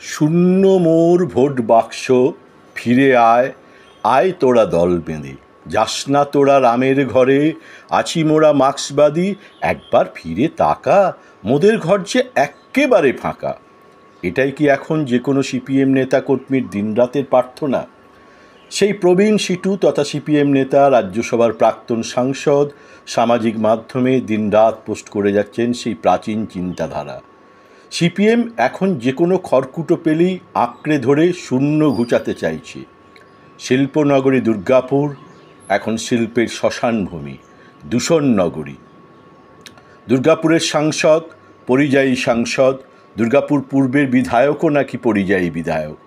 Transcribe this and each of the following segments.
শূন্য মোর ভোট বাক্স, ফিরে আয়, আয় তোরা দল বেঁধে, যাস না তোরা রামের ঘরে, আছি মোরা মার্ক্সবাদী, একবার ফিরে তাকা, মোদের ঘর যে এক্কেবারে ফাঁকা। এটাই কি এখন যে কোনো সিপিএম নেতা কর্মীর দিনরাতের প্রার্থনা? সেই প্রবীণ সিটু তথা সিপিএম নেতা, রাজ্যসভার প্রাক্তন সাংসদ সামাজিক মাধ্যমে দিনরাত পোস্ট করে যাচ্ছেন সেই প্রাচীন চিন্তাধারা। সিপিএম এখন যে কোনো খড়কুটো পেলেই আঁকড়ে ধরে শূন্য ঘুচাতে চাইছে। শিল্পনগরী দুর্গাপুর এখন শিল্পের শ্মশানভূমি, দূষণ নগরী। দুর্গাপুরের সাংসদ পরিযায়ী সাংসদ, দুর্গাপুর পূর্বের বিধায়কও নাকি পরিযায়ী বিধায়ক।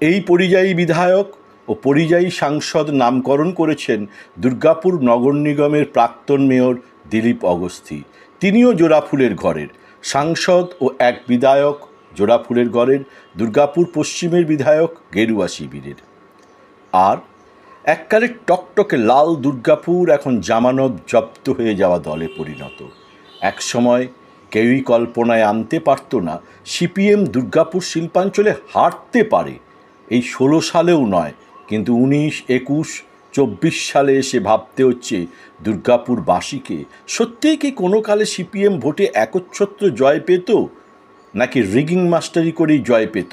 এই পরিযায়ী বিধায়ক ও পরিযায়ী সাংসদ নামকরণ করেছেন দুর্গাপুর নগর নিগমের প্রাক্তন মেয়র দিলীপ অগস্তি। তিনিও জোড়াফুলের ঘরের সাংসদ ও এক বিধায়ক জোড়াফুলের ঘরের, দুর্গাপুর পশ্চিমের বিধায়ক গেরুয়া শিবিরের। আর এককালে টকটকে লাল দুর্গাপুর এখন জামানত জব্দ হয়ে যাওয়া দলে পরিণত। একসময় কেউই কল্পনায় আনতে পারত না সিপিএম দুর্গাপুর শিল্পাঞ্চলে হারতে পারে। এই 16 সালেও নয়, কিন্তু 19, 21, 24 সালে এসে ভাবতে হচ্ছে দুর্গাপুরবাসীকে, সত্যিই কি কোনো কালে সিপিএম ভোটে একচ্ছত্র জয় পেত, নাকি রিগিং মাস্টারি করেই জয় পেত?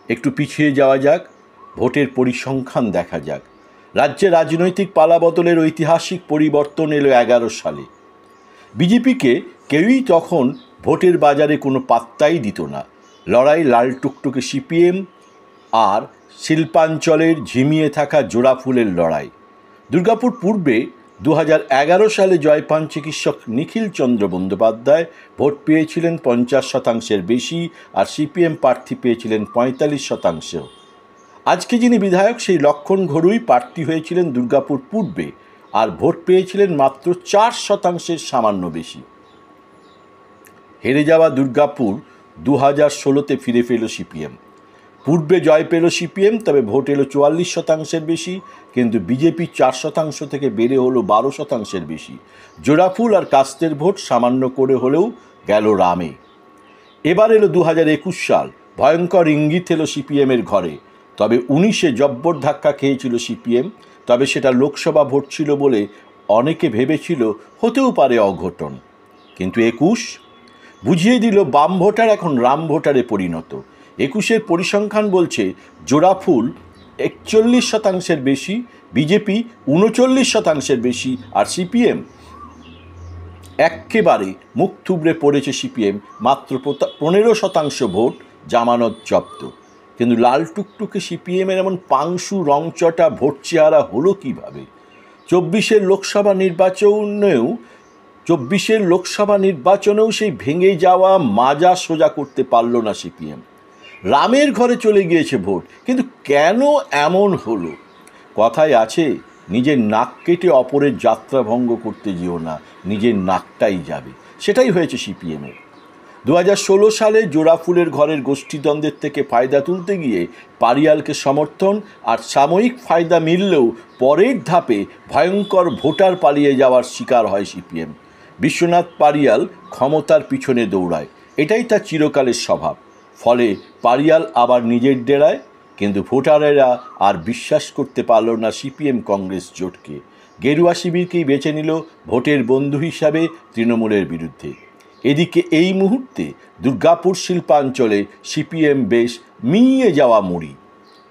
একটু পিছিয়ে যাওয়া যাক, ভোটের পরিসংখ্যান দেখা যাক। রাজ্যে রাজনৈতিক পালাবদলের ঐতিহাসিক পরিবর্তন এলো 11 সালে। বিজেপিকে কেউই তখন ভোটের বাজারে কোনো পাত্তাই দিত না। লড়াই লাল টুকটুকে সিপিএম আর শিল্পাঞ্চলের ঝিমিয়ে থাকা জোড়াফুলের লড়াই। দুর্গাপুর পূর্বে 2011 সালে জয় পান চিকিৎসক নিখিল চন্দ্র বন্দ্যোপাধ্যায়, ভোট পেয়েছিলেন 50% বেশি, আর সিপিএম প্রার্থী পেয়েছিলেন 45%। আজকে যিনি বিধায়ক সেই লক্ষণ ঘড়ুই প্রার্থী হয়েছিলেন দুর্গাপুর পূর্বে, আর ভোট পেয়েছিলেন মাত্র 4% সামান্য বেশি। হেরে যাওয়া দুর্গাপুর 2016-তে ফিরে পেল সিপিএম। পূর্বে জয় পেল সিপিএম, তবে ভোট এলো 44% বেশি, কিন্তু বিজেপি 4% থেকে বেড়ে হলো 12% বেশি। জোড়াফুল আর কাস্তের ভোট সামান্য করে হলেও গেল রামে। এবার এলো 2021 সাল, ভয়ঙ্কর ইঙ্গিত এলো সিপিএমের ঘরে। তবে 19-এ জব্বর ধাক্কা খেয়েছিল সিপিএম, তবে সেটা লোকসভা ভোট ছিল বলে অনেকে ভেবেছিল হতেও পারে অঘটন। কিন্তু 21 বুঝিয়ে দিল বাম ভোটার এখন রাম ভোটারে পরিণত। 21-এর পরিসংখ্যান বলছে জোড়াফুল 41% বেশি, বিজেপি 39% বেশি, আর সিপিএম একেবারে মুখ থুবড়ে পড়েছে। সিপিএম মাত্র 15% ভোট, জামানত জব্দ। কিন্তু লাল টুকটুকে সিপিএমের এমন পাংশু রংচটা ভোট চেহারা হলো কীভাবে? 24-এর লোকসভা নির্বাচনেও সেই ভেঙে যাওয়া মাজা সোজা করতে পারল না সিপিএম। রামের ঘরে চলে গিয়েছে ভোট, কিন্তু কেন এমন হলো? কথায় আছে, নিজের নাক কেটে অপরের যাত্রা ভঙ্গ করতে যেও না, নিজের নাকটাই যাবে। সেটাই হয়েছে সিপিএমের। 2016 সালে জোড়াফুলের ঘরের গোষ্ঠীদ্বন্দ্বের থেকে ফায়দা তুলতে গিয়ে পারিয়ালকে সমর্থন আর সাময়িক ফায়দা মিললেও পরের ধাপে ভয়ঙ্কর ভোটার পালিয়ে যাওয়ার শিকার হয় সিপিএম। বিশ্বনাথ পারিয়াল ক্ষমতার পিছনে দৌড়ায়, এটাই তার চিরকালের স্বভাব। ফলে পারিয়াল আবার নিজের ডেরায়, কিন্তু ভোটারেরা আর বিশ্বাস করতে পারল না সিপিএম কংগ্রেস জোটকে। গেরুয়া শিবিরকেই বেছে নিল ভোটের বন্ধু হিসাবে তৃণমূলের বিরুদ্ধে। এদিকে এই মুহূর্তে দুর্গাপুর শিল্পাঞ্চলে সিপিএম বেশ মিইয়ে যাওয়া মুড়ি।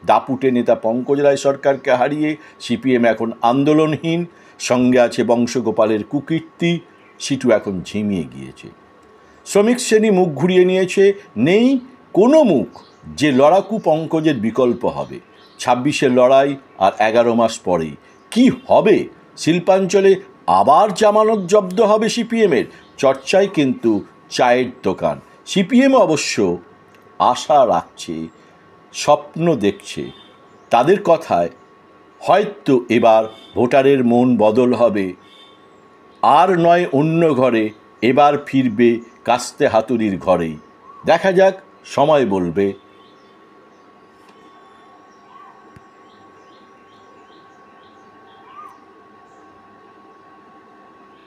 দাপুটে নেতা পঙ্কজ রায় সরকারকে হারিয়ে সিপিএম এখন আন্দোলনহীন, সঙ্গে আছে বংশগোপালের কুকীর্তি। সিটু এখন ঝিমিয়ে গিয়েছে। শ্রমিক শ্রেণী মুখ ঘুরিয়ে নিয়েছে, নেই কোনো মুখ যে লড়াকু পঙ্কজের বিকল্প হবে। 26-এর লড়াই আর 11 মাস পরেই কি হবে? শিল্পাঞ্চলে আবার জামানত জব্দ হবে সিপিএমের চর্চায় কিন্তু চায়ের দোকান। সিপিএম অবশ্য আশা রাখছে, স্বপ্ন দেখছে। তাদের কথায় হয়তো এবার ভোটারের মন বদল হবে, আর নয় অন্য ঘরে, এবার ফিরবে কাস্তে হাতুড়ির ঘরেই। দেখা যাক, সময় বলবে।